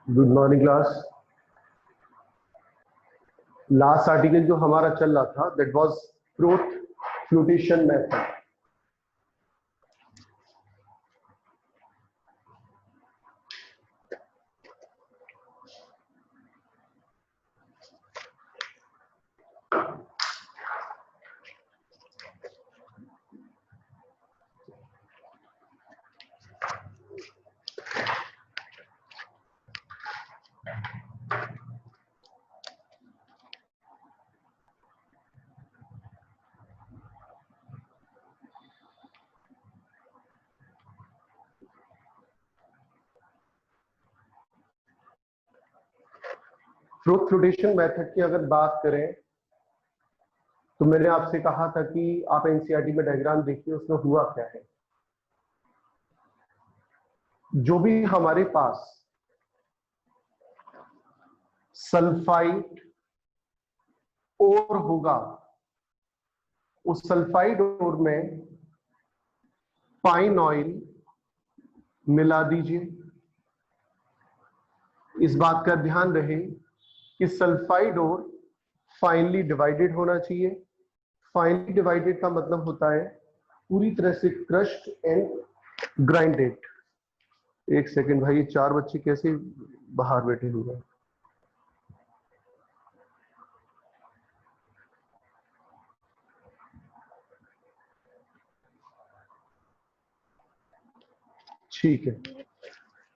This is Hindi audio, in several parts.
Good morning class. Last article जो हमारा चल रहा था that was froth flotation method. Froth flotation method की अगर बात करें तो मैंने आपसे कहा था कि आप एनसीईआरटी में डायग्राम देखिए, उसमें हुआ क्या है। जो भी हमारे पास सल्फाइड ओर होगा, उस सल्फाइड ओर में पाइन ऑयल मिला दीजिए। इस बात का ध्यान रहे कि सल्फाइड ओर फाइनली डिवाइडेड होना चाहिए। फाइनली डिवाइडेड का मतलब होता है पूरी तरह से क्रश्ड एंड ग्राइंडेड। एक सेकंड भाई, ये 4 बच्चे कैसे बाहर बैठे हुए हैं? ठीक है,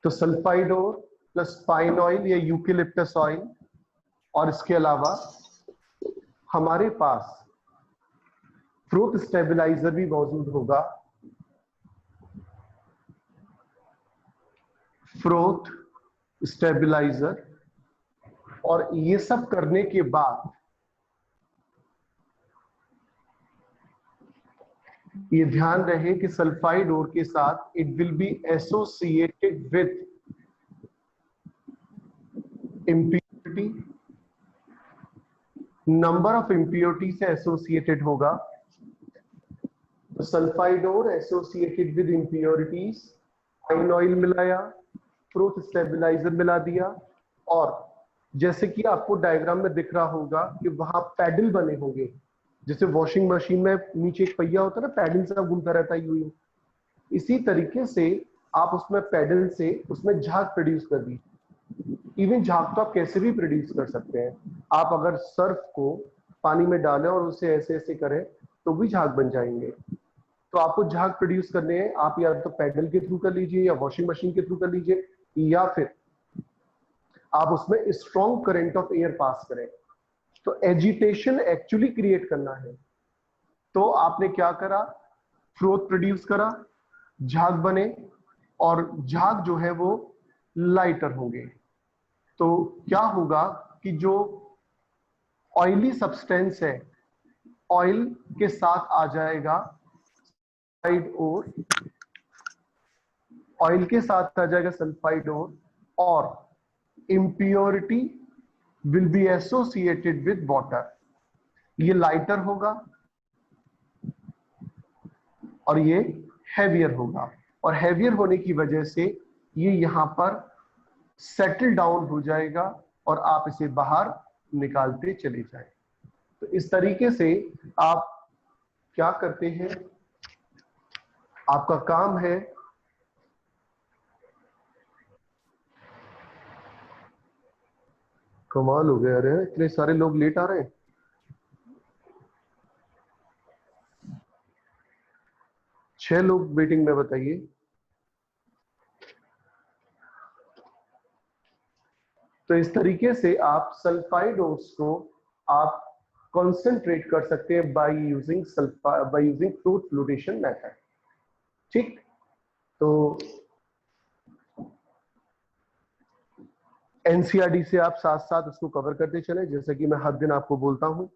तो sulphide ore plus pine oil या यूकेलिप्टस ऑयल, और इसके अलावा हमारे पास फ्रूट स्टेबलाइजर भी मौजूद होगा। फ्रूट स्टेबलाइजर, और ये सब करने के बाद ये ध्यान रहे कि सल्फाइड ओर के साथ it will be associated with impurity. Number of impurity से एसोसिएटेड होगा। तो sulphide ore associated with impurities, pine oil मिलाया, फ्रूट स्टेबलाइजर मिला दिया, और जैसे कि आपको डायग्राम में दिख रहा होगा कि वहां पैडल बने होंगे, जैसे वॉशिंग मशीन में नीचे एक पहिया होता है ना, पैडल से घूमता रहता है यूं। इसी तरीके से आप उसमें पैडल से उसमें झाग प्रोड्यूस कर दीजिए। इवन झाग तो आप कैसे भी प्रोड्यूस कर सकते हैं। आप अगर सर्फ को पानी में डालें और उसे ऐसे ऐसे करें तो भी झाग बन जाएंगे। तो आपको झाग प्रोड्यूस करने हैं, आप या तो पैडल के थ्रू कर लीजिए या वॉशिंग मशीन के थ्रू कर लीजिए, या फिर आप उसमें strong current of air pass करें। तो एजिटेशन एक्चुअली क्रिएट करना है। तो आपने क्या करा, फ्रूट प्रोड्यूस करा, झाग बने, और झाग जो है वो लाइटर होंगे। तो क्या होगा कि जो ऑयली सब्सटेंस है ऑयल के साथ आ जाएगा सल्फाइड ओर, ऑयल के साथ आ जाएगा सल्फाइड ओर, और impurity will be associated with water. ये लाइटर होगा और ये हैवियर होगा, और हैवियर होने की वजह से ये यहां पर सेटल डाउन हो जाएगा और आप इसे बाहर निकालते चले जाएं। तो इस तरीके से आप क्या करते हैं, आपका काम है कमाल हो गया, अरे इतने सारे लोग लेट आ रहे हैं। 6 लोग वेटिंग में, बताइए। तो इस तरीके से आप सल्फाइड ओर्स को आप कंसंट्रेट कर सकते हैं by using fruit flotation method. ठीक, तो एनसीईआरटी से आप साथ साथ उसको कवर करते चले, जैसे कि मैं हर दिन आपको बोलता हूं।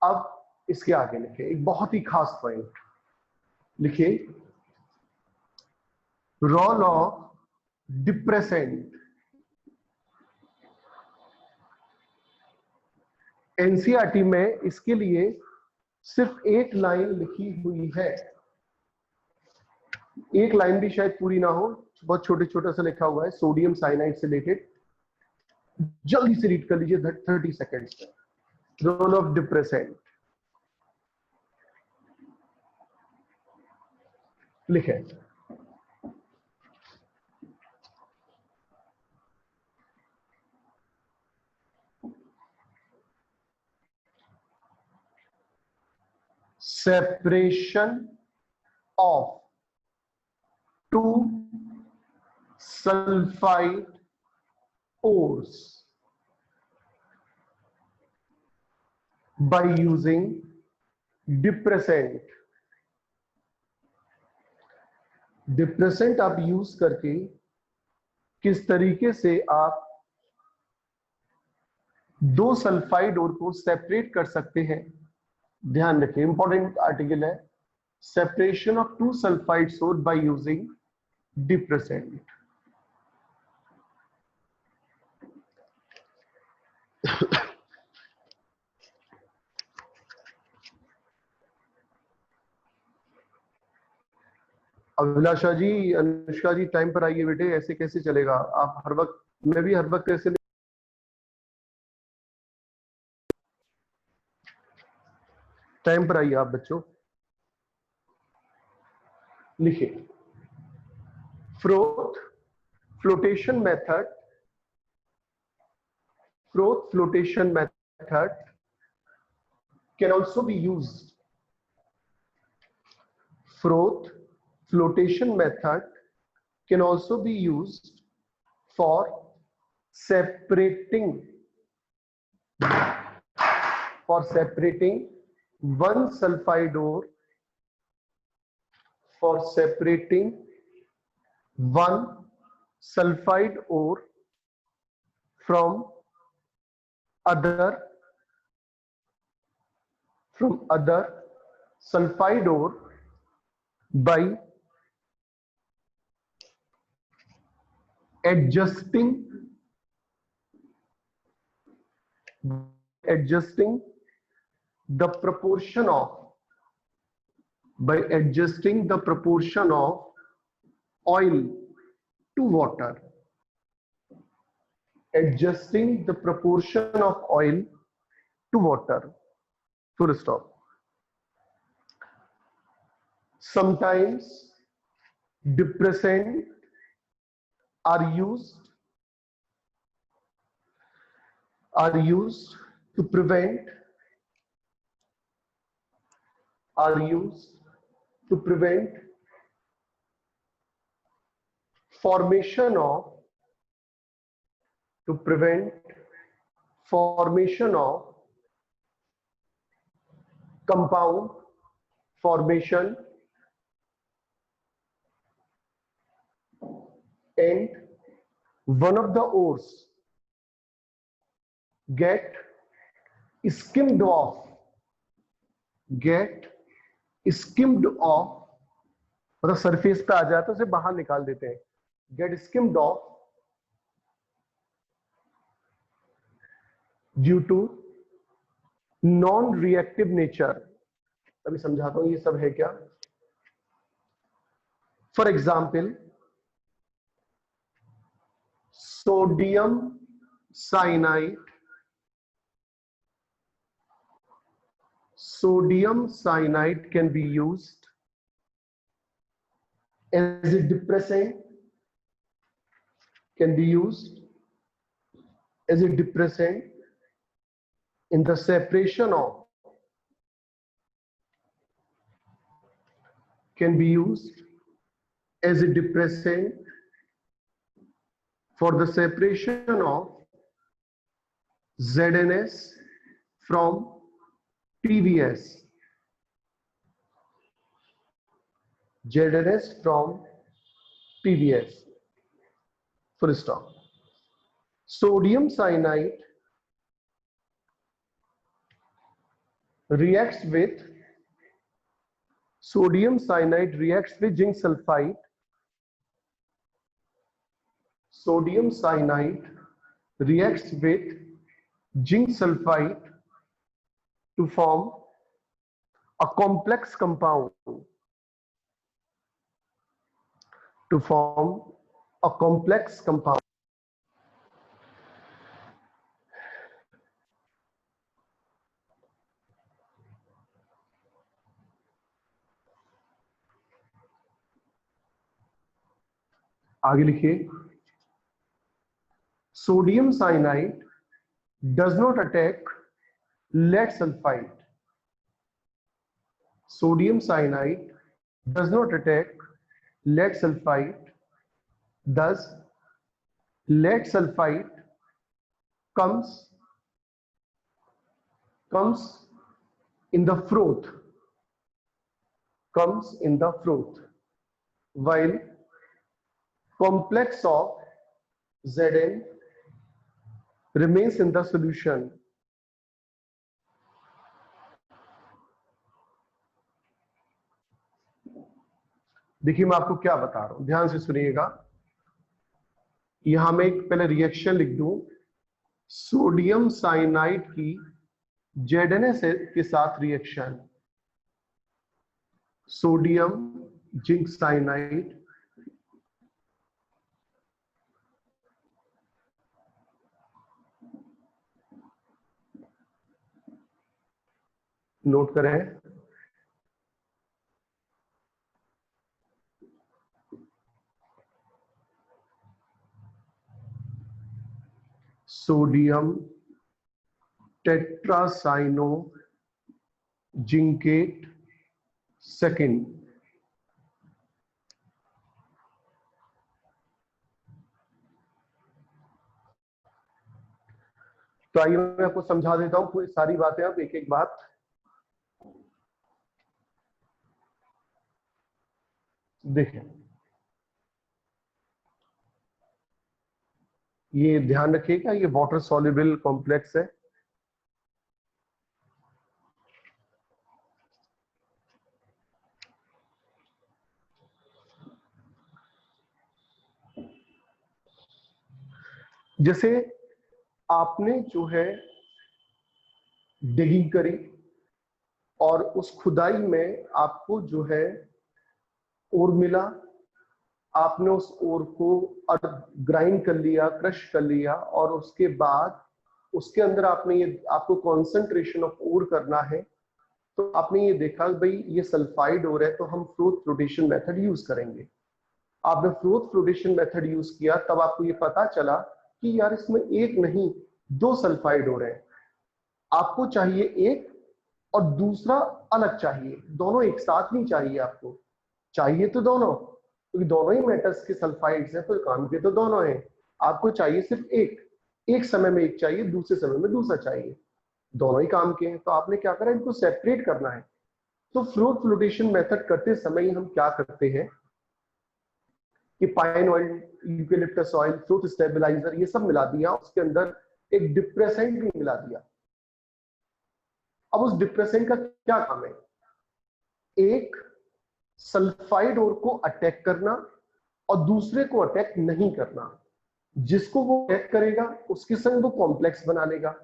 अब इसके आगे लिखे एक बहुत ही खास पॉइंट, लिखिए रोल ऑफ डिप्रेसेंट। एनसीईआरटी में इसके लिए सिर्फ एक लाइन लिखी हुई है। एक लाइन भी शायद पूरी ना हो, बहुत छोटे छोटे सा लिखा हुआ है, सोडियम साइनाइड से रिलेटेड जल्दी से रीड कर लीजिए 30 सेकेंड्स में। रोल ऑफ डिप्रेसेंट लिखे। Separation of two sulphide ores by using depressant. Depressant आप यूज करके किस तरीके से आप दो सल्फाइड ओर को सेपरेट कर सकते हैं। ध्यान रखिए, इंपॉर्टेंट आर्टिकल है। Separation of two sulphide ore by using depressant. Abhilasha ji, Anushka ji, time पर आइए बेटे, ऐसे कैसे चलेगा? आप हर वक्त, मैं भी हर वक्त कैसे टाइम पर आइए आप बच्चों। लिखिए, froth flotation method, froth flotation method can also be used. Froth flotation method can also be used for separating one sulfide ore, for separating one sulfide ore from other sulfide ore by adjusting the proportion of oil to water. Adjusting the proportion of oil to water. Full stop. Sometimes depressants are used to prevent formation of compound formation and one of the ores get skimmed off मतलब सरफेस पे आ जाता है, उसे बाहर निकाल देते हैं। Get skimmed off due to non reactive nature. अभी समझाता हूं ये सब है क्या। For example, sodium cyanide can be used as a depressant, in the separation of can be used as a depressant for the separation of ZNS from PVS. ZNS from PVS. Full stop. Sodium cyanide reacts with zinc sulfide. Sodium cyanide reacts with zinc sulfide to form a complex compound. आगे लिखिए, sodium cyanide does not attack lead sulphide. Sodium cyanide does not attack lead sulfide, thus lead sulfide comes in the froth, while complex of Zn remains in the solution. देखिए मैं आपको क्या बता रहा हूं, ध्यान से सुनिएगा। यहां मैं एक पहले रिएक्शन लिख दूं, सोडियम साइनाइड की जेडएनएस के साथ reaction, sodium zinc cyanide note करें, सोडियम टेट्रासाइनो जिंकेट सेकेंड। तो आइए मैं आपको समझा देता हूं पूरी सारी बातें, आप एक एक बात देखें। ये ध्यान रखिएगा, ये वाटर सॉल्युबल कॉम्प्लेक्स है। जैसे आपने जो है डिगिंग करी और उस खुदाई में आपको जो है ओर मिला, आपने उस ओर को ग्राइंड कर लिया, क्रश कर लिया, और उसके बाद उसके अंदर आपने ये, आपको कॉन्सेंट्रेशन ऑफ ओर करना है, तो आपने ये देखा भाई ये सल्फाइड ओर है, तो हम फ्लोट फ्लोटेशन मेथड यूज करेंगे। आपने फ्लोट फ्लोटेशन मेथड यूज किया, तब आपको ये पता चला कि यार इसमें एक नहीं 2 सल्फाइड ओर है। आपको चाहिए एक और दूसरा अलग चाहिए, दोनों एक साथ नहीं चाहिए। आपको चाहिए तो दोनों, क्योंकि दोनों ही मेटल्स के सल्फाइड्स हैं, तो काम के तो दोनों हैं। आपको चाहिए सिर्फ एक समय में एक चाहिए, दूसरे समय में दूसरा चाहिए, दोनों ही काम के हैं। तो आपने क्या करा, इनको सेपरेट करना है। तो फ्लोट फ्लोटेशन मेथड करते समय हम क्या करते हैं कि pine oil, eucalyptus oil, fruit stabiliser ये सब मिला दिया, उसके अंदर एक डिप्रेसेंट भी मिला दिया। अब उस डिप्रेसेंट का क्या काम है, एक सल्फाइड ओर को अटैक करना और दूसरे को अटैक नहीं करना। जिसको वो अटैक करेगा उसके संग वो कॉम्प्लेक्स बना लेगा,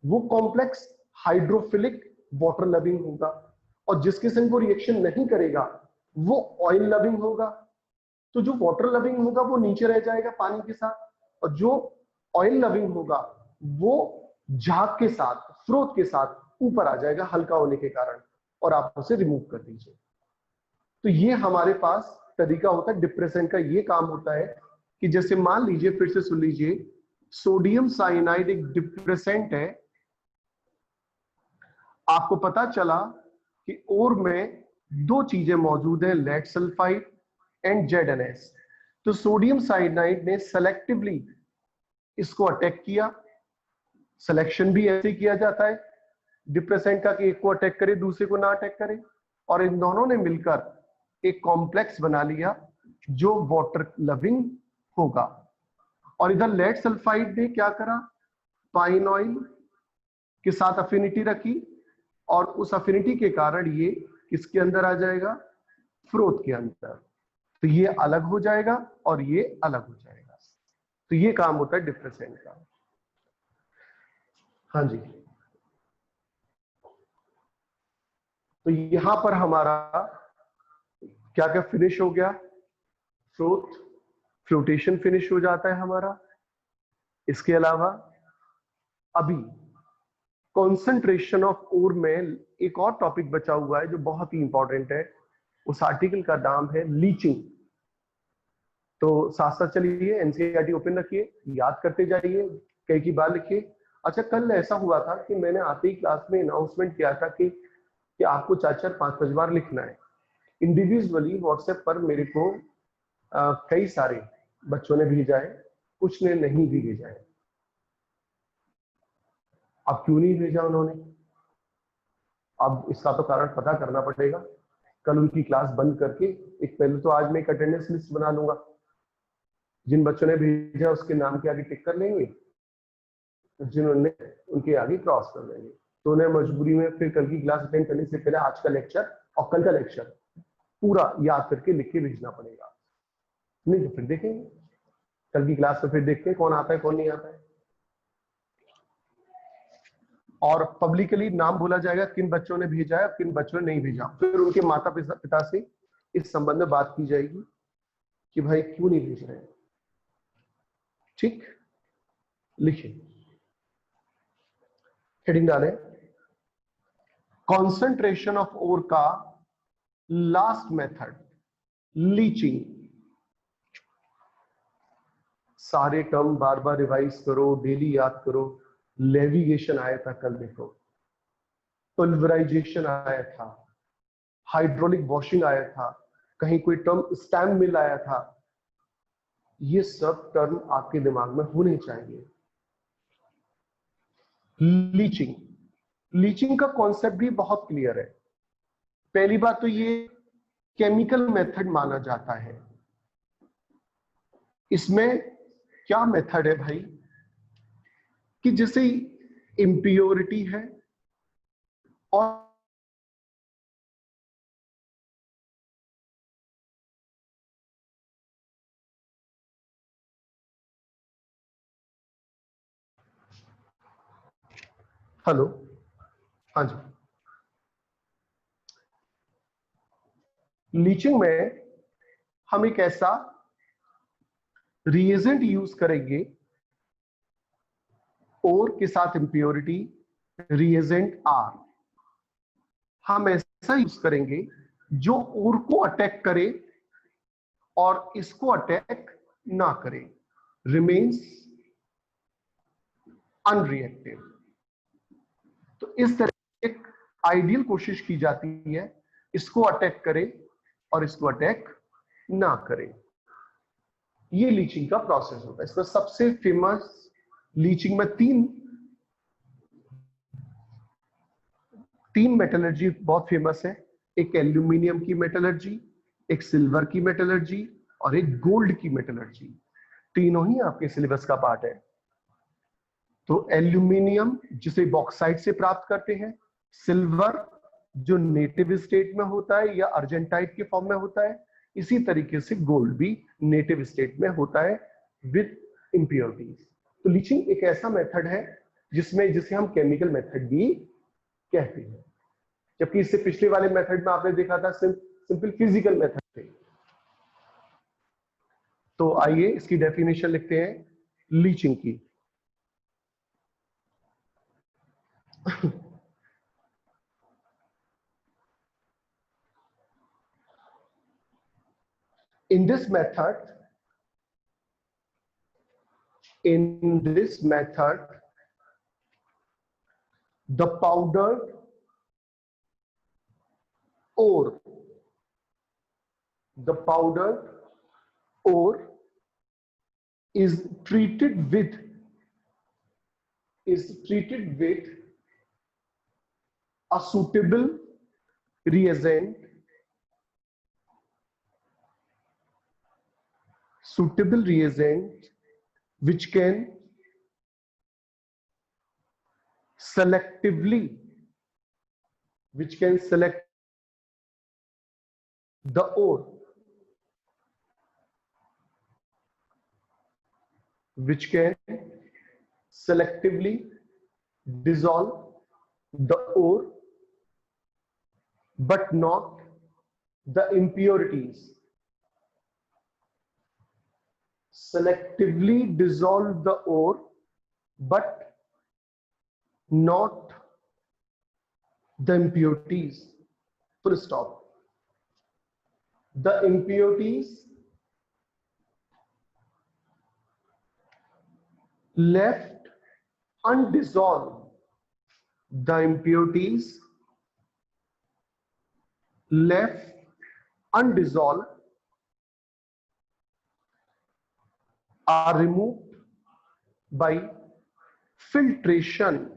वो कॉम्प्लेक्स हाइड्रोफिलिक वाटर लविंग होगा, और जिसके संग वो रिएक्शन नहीं करेगा वो ऑयल लविंग होगा। तो जो वाटर लविंग होगा वो नीचे रह जाएगा पानी के साथ, और जो ऑयल लविंग होगा वो झाग के साथ, फ्रोथ के साथ ऊपर आ जाएगा हल्का होने के कारण, और आप उसे रिमूव कर दीजिए। तो ये हमारे पास तरीका होता है डिप्रेसेंट का। ये काम होता है कि जैसे मान लीजिए, फिर से सुन लीजिए, सोडियम साइनाइड एक डिप्रेसेंट है। आपको पता चला कि ओर में 2 चीजें मौजूद है, लेड सल्फाइड एंड जेडएनएस। तो सोडियम साइनाइड ने सेलेक्टिवली इसको अटैक किया। सिलेक्शन भी ऐसे किया जाता है डिप्रेसेंट का कि एक को अटैक करे दूसरे को ना अटैक करे, और इन दोनों ने मिलकर एक कॉम्प्लेक्स बना लिया जो वाटर लविंग होगा। और इधर लेड सल्फाइड ने क्या करा, पाइन ऑयल के साथ अफिनिटी रखी, और उस अफिनिटी के कारण ये किसके अंदर आ जाएगा, फ्रोथ के अंदर। तो ये अलग हो जाएगा और ये अलग हो जाएगा। तो ये काम होता है डिप्रेसेंट का। हाँ जी, तो यहां पर हमारा क्या क्या फिनिश हो गया, फ्रोथ फ्लोटेशन फिनिश हो जाता है हमारा। इसके अलावा अभी कॉन्सेंट्रेशन ऑफ ओर में एक और टॉपिक बचा हुआ है जो बहुत ही इंपॉर्टेंट है। उस आर्टिकल का नाम है लीचिंग। तो साथ साथ चलिए, एनसीईआरटी ओपन रखिए, याद करते जाइए, कई की बार लिखिए। अच्छा, कल ऐसा हुआ था कि मैंने आते ही क्लास में अनाउंसमेंट किया था कि आपको 4-4, 5-5 बार लिखना है। इंडिविजुअली व्हाट्सएप पर मेरे को कई सारे बच्चों ने भेजा है, कुछ ने नहीं भी भेजा है। अब क्यों नहीं भेजा उन्होंने, अब इसका तो कारण पता करना पड़ेगा। कल उनकी क्लास बंद करके एक पहले तो आज मैं एक अटेंडेंस लिस्ट बना लूंगा, जिन बच्चों ने भेजा उसके नाम के आगे टिक कर लेंगे, जिन्होंने उनके आगे क्रॉस कर लेंगे। तो उन्हें मजबूरी में फिर कल की क्लास अटेंड करने से पहले आज का लेक्चर और कल का लेक्चर पूरा याद करके लिख के भेजना पड़ेगा। नहीं तो फिर देखेंगे कल की क्लास में, फिर देखते हैं कौन आता है कौन नहीं आता है। और पब्लिकली नाम बोला जाएगा किन बच्चों ने भेजा है, किन बच्चों ने नहीं भेजा। फिर उनके माता पिता से इस संबंध में बात की जाएगी कि भाई क्यों नहीं भेज रहे हैं। ठीक, लिखिए, हेडिंग डालें, कॉन्सेंट्रेशन ऑफ ओर का लास्ट मेथड लीचिंग। सारे टर्म बार बार रिवाइज करो, डेली याद करो। लेविगेशन आया था कल, देखो, पल्वराइजेशन आया था, हाइड्रोलिक वॉशिंग आया था, कहीं कोई टर्म स्टैम्प मिल आया था। ये सब टर्म आपके दिमाग में होने चाहिए। लीचिंग, लीचिंग का कॉन्सेप्ट भी बहुत क्लियर है। पहली बात तो ये केमिकल मेथड माना जाता है। इसमें क्या मेथड है भाई, कि जैसे इम्प्योरिटी है और हेलो, हाँ जी, लीचिंग में हम एक ऐसा रिएजेंट यूज करेंगे, और के साथ इंप्योरिटी, रिएजेंट आर। हम ऐसा यूज करेंगे जो और को अटैक करे और इसको अटैक ना करे, रिमेन्स अनरिएक्टिव। तो इस तरह एक आइडियल कोशिश की जाती है, इसको अटैक करे और इसको अटैक ना करे। ये लीचिंग का प्रोसेस होता है। इसमें सबसे फेमस लीचिंग में तीन मेटलर्जी बहुत फेमस है। एक एल्यूमिनियम की मेटलर्जी, एक सिल्वर की मेटलर्जी और एक गोल्ड की मेटलर्जी। तीनों ही आपके सिलेबस का पार्ट है। तो एल्यूमिनियम जिसे बॉक्साइट से प्राप्त करते हैं, सिल्वर जो नेटिव स्टेट में होता है या अर्जेंटाइट के फॉर्म में होता है, इसी तरीके से गोल्ड भी नेटिव स्टेट में होता है विद इंप्योरिटीज। तो लीचिंग एक ऐसा मेथड है जिसे हम केमिकल मेथड भी कहते हैं, जबकि इससे पिछले वाले मेथड में आपने देखा था सिंपल फिजिकल मेथड थे। तो आइए इसकी डेफिनेशन लिखते हैं लीचिंग की। in this method the powdered ore is treated with a suitable reagent which can selectively select the ore, which can selectively dissolve the ore but not the impurities. Selectively dissolve the ore but not the impurities. Full stop. The impurities left undissolved the impurities, left undissolved are removed by filtration,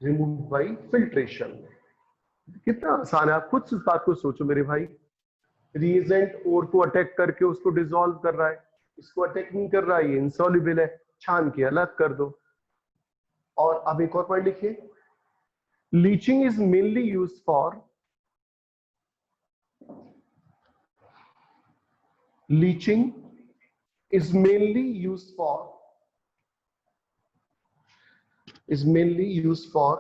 removed by filtration। कितना आसान है, आप खुद इस बात को सोचो मेरे भाई। रिएजेंट ओर को अटैक करके उसको डिसॉल्व कर रहा है, इसको अटैक नहीं कर रहा है, ये इनसॉल्युबल है, छान के अलग कर दो। और अब एक और पॉइंट लिखिए, leaching is mainly use for, leaching is mainly used for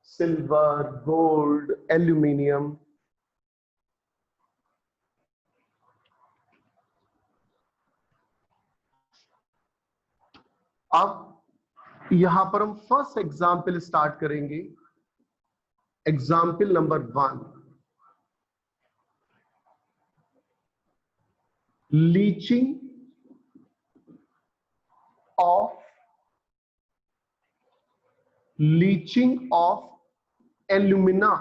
silver, gold, aluminium। अब यहां पर हम फर्स्ट एग्जाम्पल स्टार्ट करेंगे, example number 1, leaching of alumina,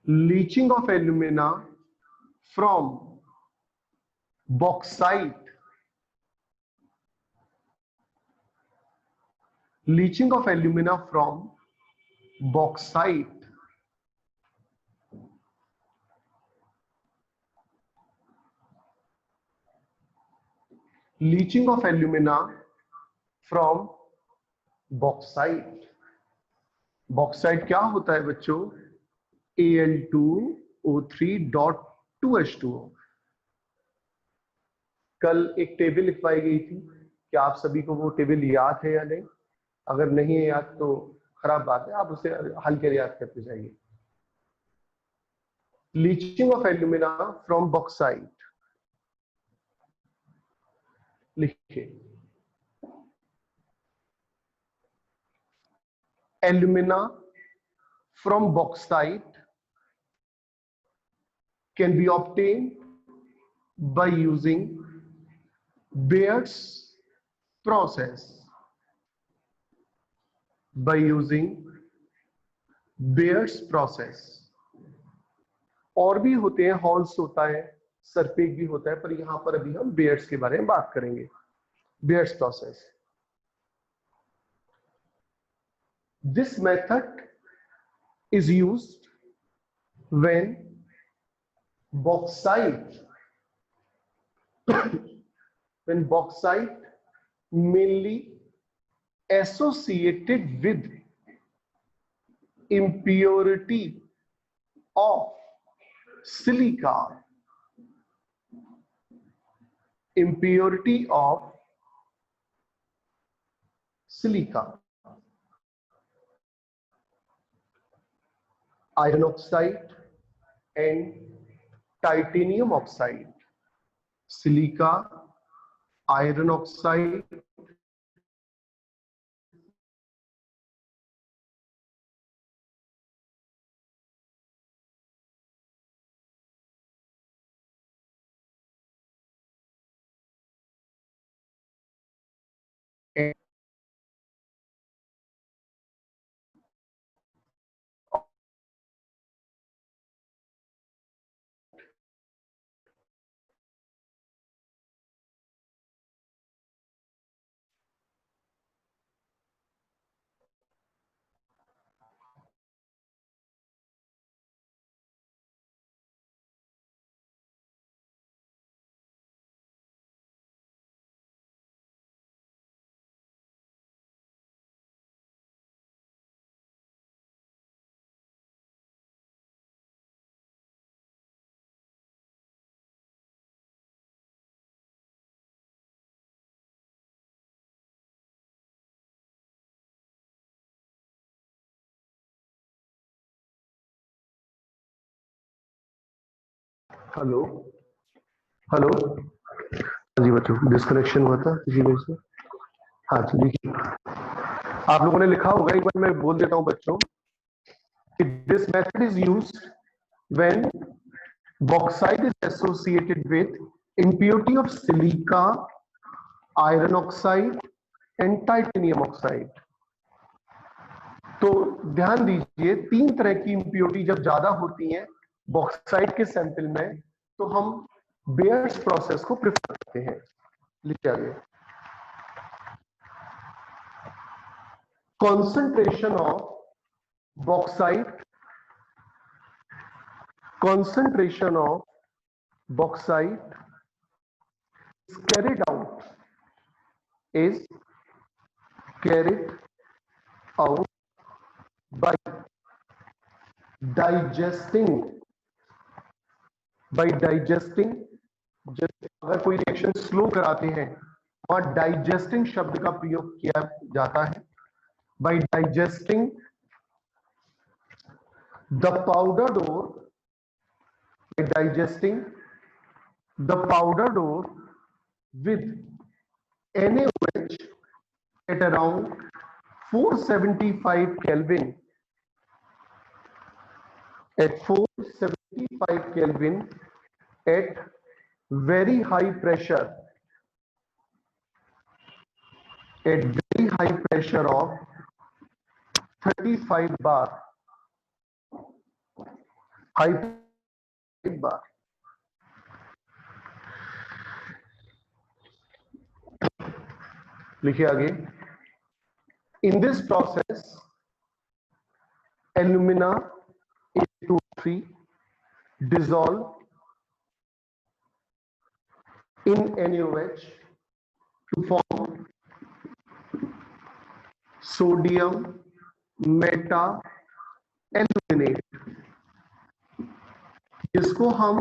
leaching of alumina from bauxite, leaching of alumina from bauxite, leaching of alumina from bauxite। Bauxite क्या होता है बच्चों? Al2O3.2H2O। कल एक टेबल लिखवाई गई थी, क्या आप सभी को वो टेबल याद है या नहीं? अगर नहीं है याद तो खराब बात है, आप उसे हल कर याद करते जाइए। Leaching of alumina from bauxite, लिखिए alumina from bauxite can be obtained by using Bayer's process, by using Bayer's process। और भी होते हैं, हॉल्स होता है, सरपेक भी होता है, पर यहां पर अभी हम बेयर्स के बारे में बात करेंगे। Bears process, this method is used when bauxite mainly associated with impurity of silica, impurity of silica, iron oxide and titanium oxide, silica, iron oxide, and hello hello, जी बच्चों डिस्कनेक्शन हुआ था किसी वजह से। हाँ जी लिखिए, आप लोगों ने लिखा होगा, एक बार मैं बोल देता हूं बच्चों कि this method is used when Bauxite is associated with impurity of silica, iron oxide and titanium oxide. तो ध्यान दीजिए, 3 तरह की इंप्योरिटी जब ज्यादा होती हैं बॉक्साइट के सैंपल में तो हम बेयर्स प्रोसेस को प्रेफर करते हैं. लिखिए आगे. Concentration of bauxite is carried out by digesting. जैसे अगर कोई रिएक्शन स्लो कराते हैं और डाइजेस्टिंग शब्द का प्रयोग किया जाता है. by digesting the powdered ore with NaOH at around 475 Kelvin. At 475 Kelvin at very high pressure. At very high pressure of 35 bar. High bar. लिखिए आगे. In this process, alumina A2O3 dissolve in NaOH to form sodium meta-aluminate, जिसको हम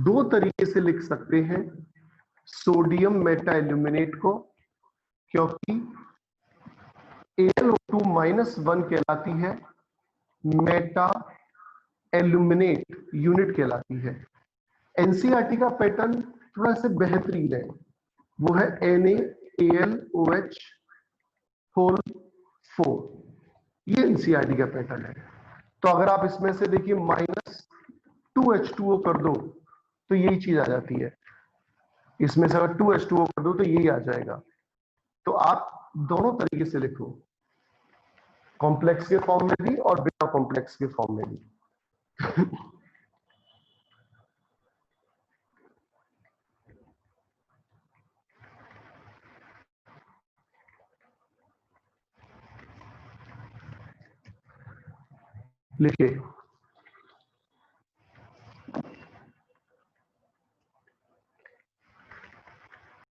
दो तरीके से लिख सकते हैं सोडियम मेटा एल्यूमिनेट को, क्योंकि AlO2-1 कहलाती है, मेटा एल्यूमिनेट यूनिट कहलाती है. एनसीईआरटी का पैटर्न थोड़ा सा बेहतरीन है, वो है NaAlOH4. ये एनसीईआरटी का पैटर्न है. तो अगर आप इसमें से देखिए -2H2O कर दो तो यही चीज आ जाती है. इसमें से अगर 2H2O कर दो तो यही आ जाएगा. तो आप दोनों तरीके से लिखो, कॉम्प्लेक्स के फॉर्म में भी और बिना कॉम्प्लेक्स के फॉर्म में भी. लिखिए